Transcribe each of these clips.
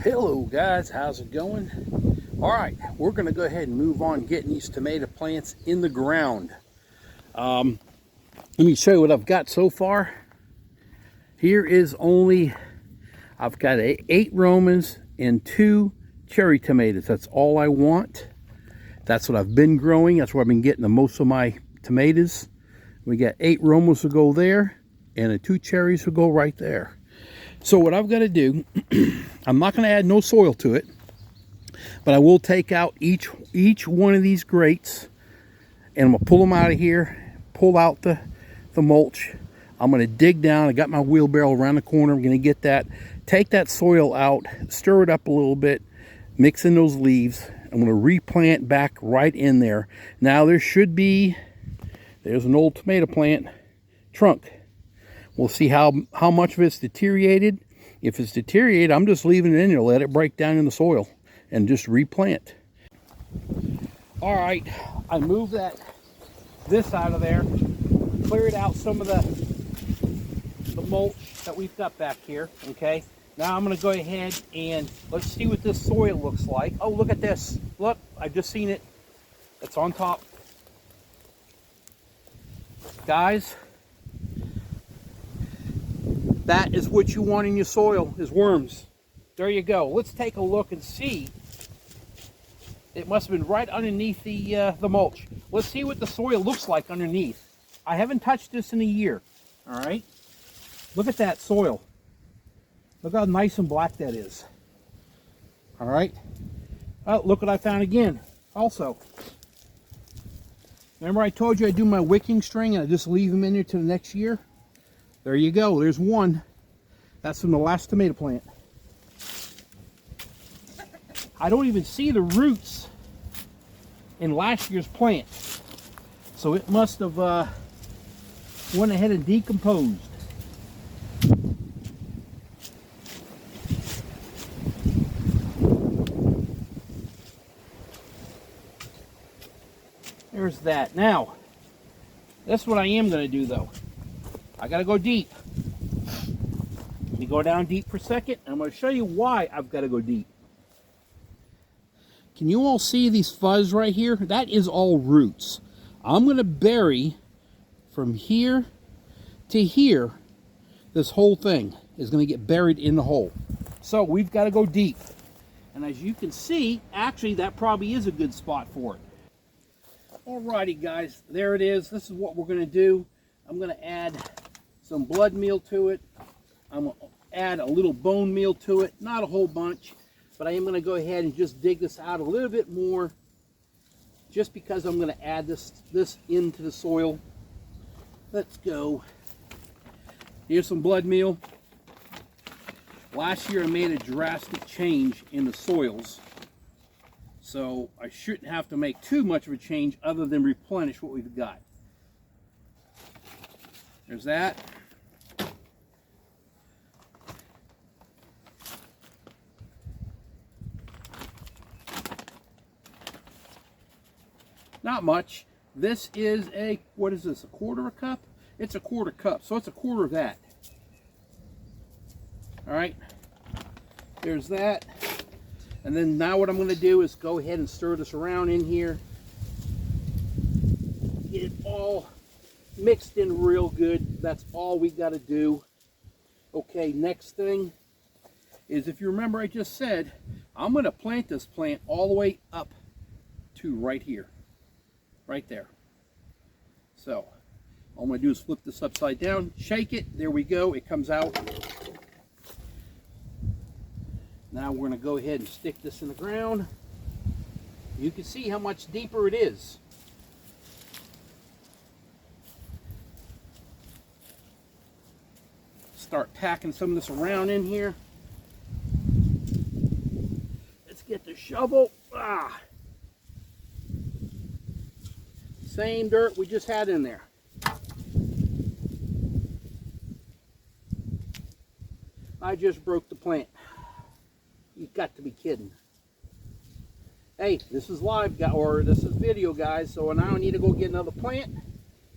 Hello guys, how's it going? Alright, we're going to go ahead and move on getting these tomato plants in the ground. Let me show you what I've got so far. Here is I've got 8 Romans and 2 cherry tomatoes. That's all I want. That's what I've been growing. That's where I've been getting the most of my tomatoes. We got 8 Romans will go there and the 2 cherries will go right there. So what I've got to do, I'm not going to add no soil to it, but I will take out each one of these grates and I'm going to pull them out of here, pull out the mulch. I'm going to dig down. I got my wheelbarrow around the corner. I'm going to get that, take that soil out, stir it up a little bit, mix in those leaves. I'm going to replant back right in there. Now there's an old tomato plant trunk. We'll see how much of it's deteriorated. If it's deteriorated, I'm just leaving it in there, let it break down in the soil, and just replant. All right, I moved this out of there, cleared out some of the mulch that we've got back here. Okay, now I'm going to go ahead and let's see what this soil looks like. Oh, look at this! Look, I've just seen it. It's on top, guys. That is what you want in your soil, is worms. There you go. Let's take a look and see. It must have been right underneath the mulch. Let's see what the soil looks like underneath. I haven't touched this in a year. All right. Look at that soil. Look how nice and black that is. All right. Oh, look what I found again. Also, remember I told you I do my wicking string and I just leave them in there till the next year? There you go. There's one. That's from the last tomato plant. I don't even see the roots in last year's plant. So it must have went ahead and decomposed. There's that. Now, that's what I am going to do though. I got to go deep. Let me go down deep for a second, and I'm going to show you why I've got to go deep. Can you all see these fuzz right here? That is all roots. I'm going to bury from here to here. This whole thing is going to get buried in the hole. So we've got to go deep. And as you can see, actually that probably is a good spot for it. Alrighty guys, there it is. This is what we're going to do. I'm going to add some blood meal to it. I'm going to add a little bone meal to it. Not a whole bunch, but I am going to go ahead and just dig this out a little bit more, just because I'm going to add this into the soil. Let's go. Here's some blood meal. Last year I made a drastic change in the soils, so I shouldn't have to make too much of a change other than replenish what we've got. There's that. Not much. This is what is this, a quarter a cup? It's a quarter cup, so it's a quarter of that. All right, there's that. And then now what I'm going to do is go ahead and stir this around in here. Get it all mixed in real good. That's all we got to do. Okay, next thing is, if you remember I just said, I'm going to plant this plant all the way up to right here. Right there. So all I'm going to do is flip this upside down, shake it, there we go, it comes out. Now we're going to go ahead and stick this in the ground. You can see how much deeper it is. Start packing some of this around in here. Let's get the shovel. Same dirt we just had in there. I just broke the plant. You've got to be kidding. Hey, this is live, or this is video, guys, so now I need to go get another plant,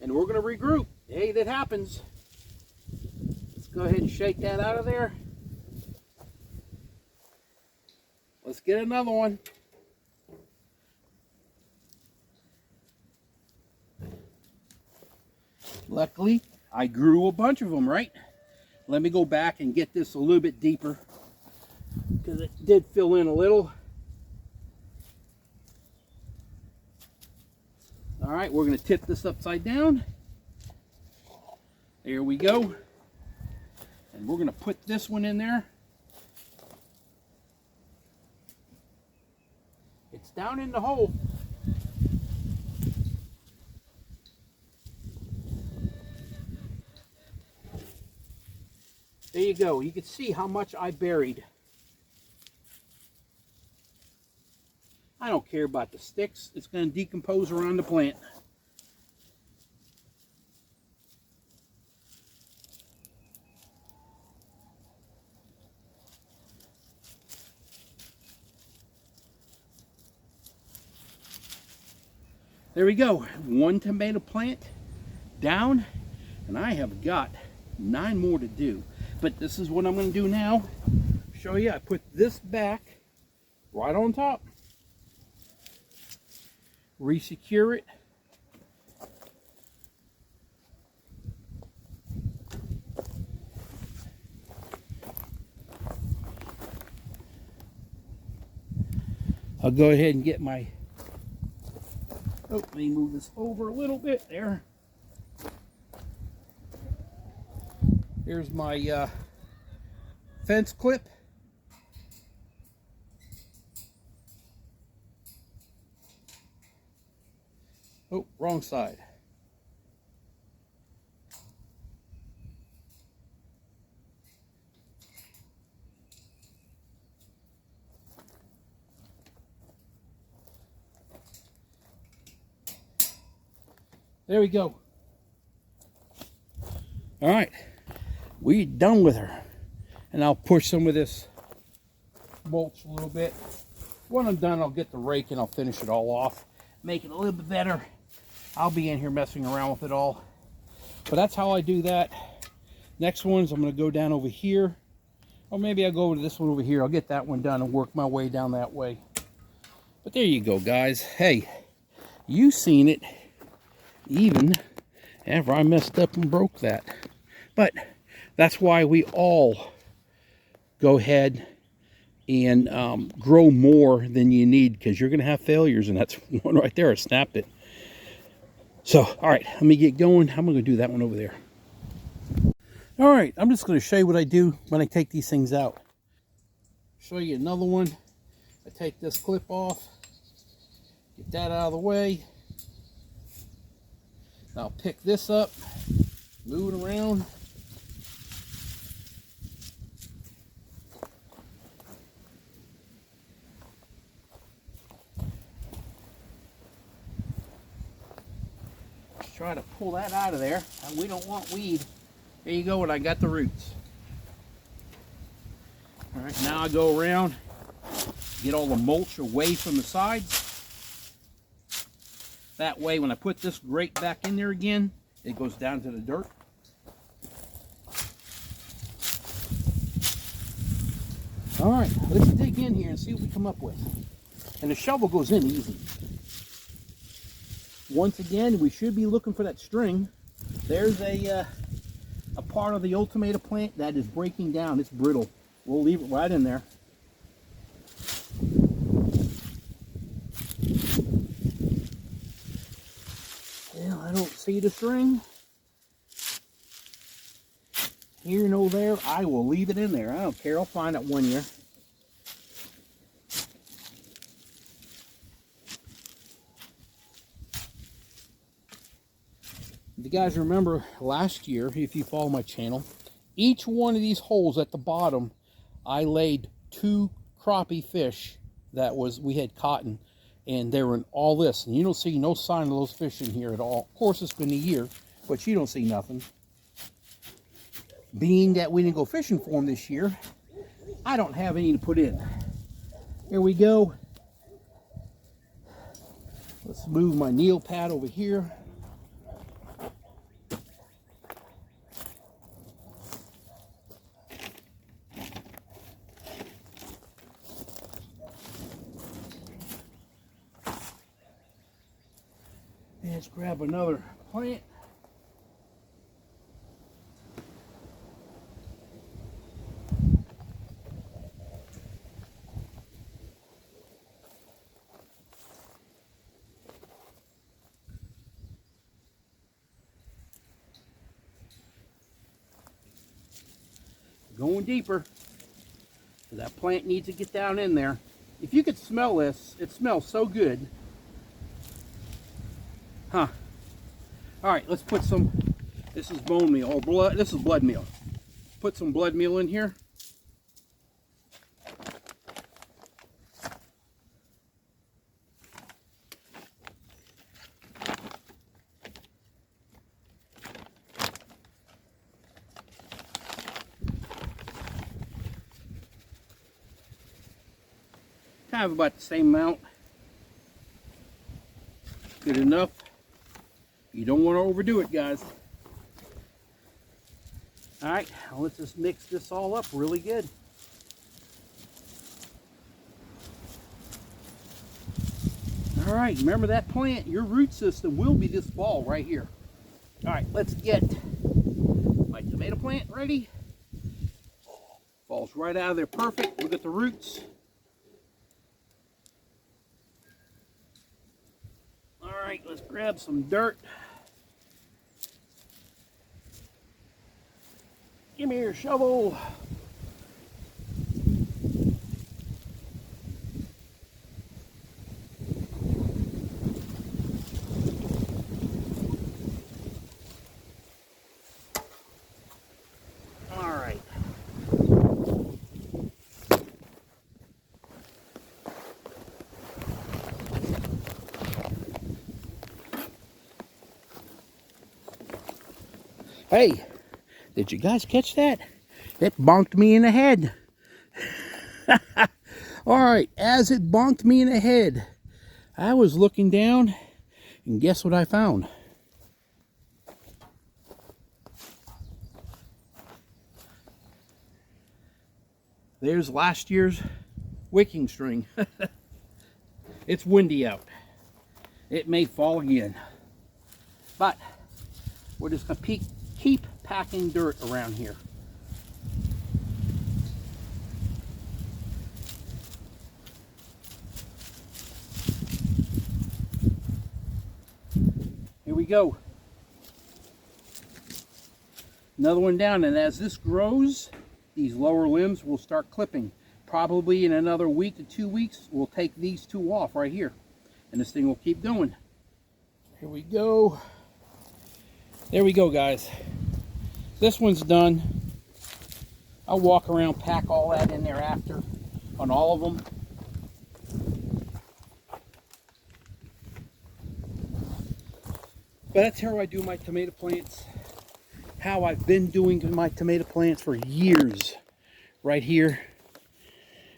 and we're going to regroup. Hey, that happens. Let's go ahead and shake that out of there. Let's get another one. Luckily, I grew a bunch of them, right? Let me go back and get this a little bit deeper because it did fill in a little. All right, we're going to tip this upside down. There we go. And we're going to put this one in there. It's down in the hole. There you go. You can see how much I buried. I don't care about the sticks. It's going to decompose around the plant. There we go. One tomato plant down, and I have got 9 more to do. But this is what I'm going to do now. Show you. I put this back right on top. Re-secure it. I'll go ahead and get my, oh, let me move this over a little bit there. Here's my fence clip. Oh, wrong side. There we go. All right, we're done with her. And I'll push some of this mulch a little bit. When I'm done, I'll get the rake and I'll finish it all off. Make it a little bit better. I'll be in here messing around with it all. But that's how I do that. Next ones, I'm going to go down over here. Or maybe I'll go to this one over here. I'll get that one done and work my way down that way. But there you go, guys. Hey, you seen it. Even after I messed up and broke that. But that's why we all go ahead and grow more than you need, because you're going to have failures, and that's one right there. I snapped it. So, all right, let me get going. I'm going to do that one over there. All right, I'm just going to show you what I do when I take these things out. Show you another one. I take this clip off, get that out of the way. I'll pick this up, move it around. Just try to pull that out of there. And we don't want weed. There you go, and I got the roots. All right, now I go around, get all the mulch away from the sides. That way, when I put this grate back in there again, it goes down to the dirt. All right, let's dig in here and see what we come up with. And the shovel goes in easy. Once again, we should be looking for that string. There's a part of the old tomato plant that is breaking down. It's brittle. We'll leave it right in there. Well, I don't see the string. Here, no there. I will leave it in there. I don't care. I'll find it one year. If you guys remember last year, if you follow my channel, each one of these holes at the bottom, I laid 2 crappie fish that we had caught, and they were in all this. And you don't see no sign of those fish in here at all. Of course, it's been a year, but you don't see nothing. Being that we didn't go fishing for them this year, I don't have any to put in. Here we go. Let's move my nail pad over here. Let's grab another plant. Going deeper. That plant needs to get down in there. If you could smell this, it smells so good. Huh. All right, let's put some, this is bone meal, or blood, this is blood meal. Put some blood meal in here. Kind of about the same amount. Good enough. You don't want to overdo it, guys. All right, let's just mix this all up really good. All right, remember that plant, your root system will be this ball right here. All right, let's get my tomato plant ready. Falls right out of there perfect. Look at the roots. All right, let's grab some dirt. Give me your shovel. All right. Hey, did you guys catch that? It bonked me in the head. All right, as it bonked me in the head, I was looking down, and guess what I found? There's last year's wicking string. It's windy out. It may fall again. But we're just going to keep packing dirt around here. Here we go. Another one down, and as this grows, these lower limbs will start clipping. Probably in another week to 2 weeks, we'll take these two off right here. And this thing will keep going. Here we go. There we go, guys. This one's done. I'll walk around, pack all that in there after on all of them. But that's how I do my tomato plants. How I've been doing my tomato plants for years. Right here.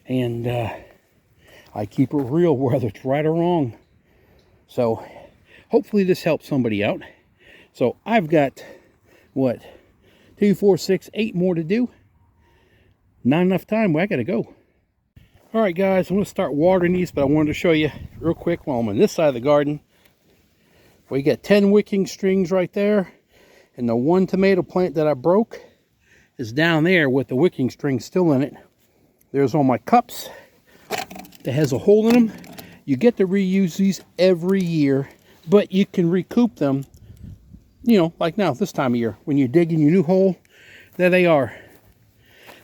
And I keep it real, whether it's right or wrong. So hopefully this helps somebody out. So I've got, what, 2, 4, 6, 8 more to do. Not enough time. Well, I gotta go. All right, guys, I'm gonna start watering these, but I wanted to show you real quick while I'm on this side of the garden. We got 10 wicking strings right there, and the one tomato plant that I broke is down there with the wicking string still in it. There's all my cups that has a hole in them. You get to reuse these every year, but you can recoup them, you know, like now, this time of year, when you're digging your new hole. There they are.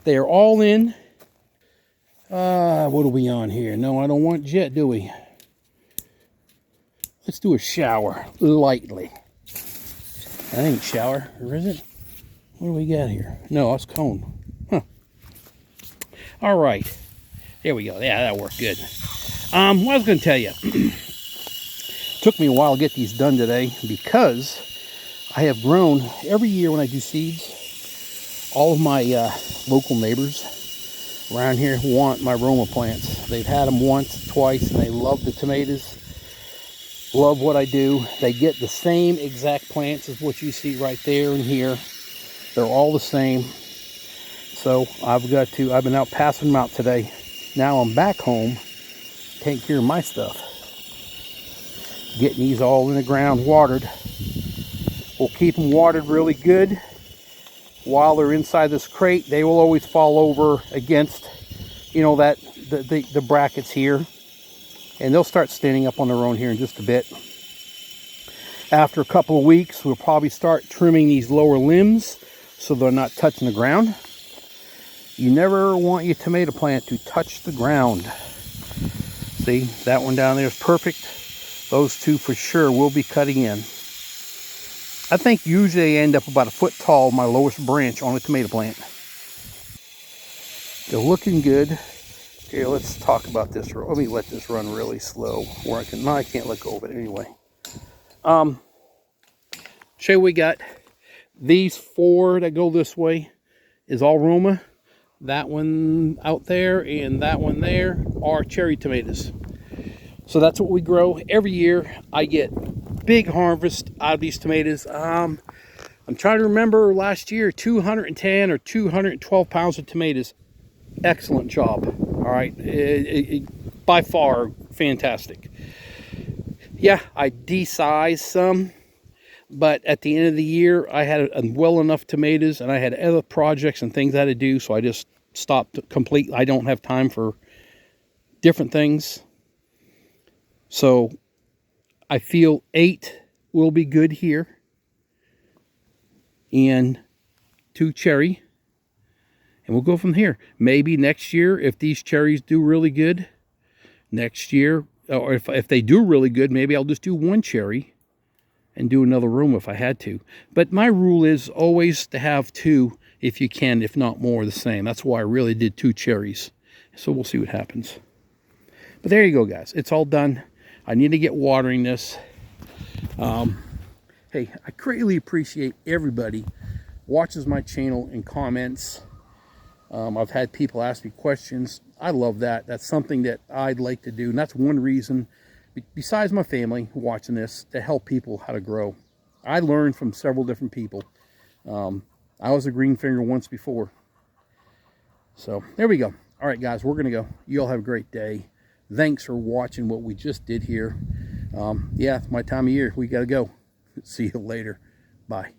They are all in. What are we on here? No, I don't want jet, do we? Let's do a shower, lightly. I think shower, or is it? What do we got here? No, that's cone. Huh. All right. There we go. Yeah, that worked good. What I was going to tell you. Took me a while to get these done today because I have grown every year when I do seeds. All of my local neighbors around here want my Roma plants. They've had them once, twice, and they love the tomatoes. Love what I do. They get the same exact plants as what you see right there and here. They're all the same. So I've been out passing them out today. Now I'm back home, taking care of my stuff. getting these all in the ground watered. We'll keep them watered really good while they're inside this crate. They will always fall over against, you know, that the brackets here, and they'll start standing up on their own here in just a bit. After a couple of weeks, we'll probably start trimming these lower limbs so they're not touching the ground. You never want your tomato plant to touch the ground. See, that one down there is perfect. Those two for sure will be cutting in. I think usually I end up about a foot tall, my lowest branch on a tomato plant. They're looking good. Here, let's talk about this. Let me let this run really slow. Where I can, no, I can't let go of it anyway. Show you we got these 4 that go this way is all Roma. That one out there and that one there are cherry tomatoes. So that's what we grow every year. I get big harvest out of these tomatoes. I'm trying to remember last year, 210 or 212 pounds of tomatoes. Excellent job. All right, by far fantastic. Yeah, I de-sized some, but at the end of the year, I had well enough tomatoes, and I had other projects and things I had to do, so I just stopped completely. I don't have time for different things. So I feel 8 will be good here, and 2 cherry, and we'll go from here. Maybe next year, if these cherries do really good, next year, or if they do really good, maybe I'll just do 1 cherry and do another room if I had to. But my rule is always to have 2 if you can, if not more, the same. That's why I really did 2 cherries. So we'll see what happens. But there you go, guys. It's all done. I need to get watering this. Hey, I greatly appreciate everybody watches my channel and comments. I've had people ask me questions. I love that. That's something that I'd like to do. And that's one reason, besides my family watching this, to help people how to grow. I learned from several different people. I was a green finger once before. So there we go. All right, guys, we're going to go. You all have a great day. Thanks for watching what we just did here. Yeah, it's my time of year. We got to go. See you later. Bye.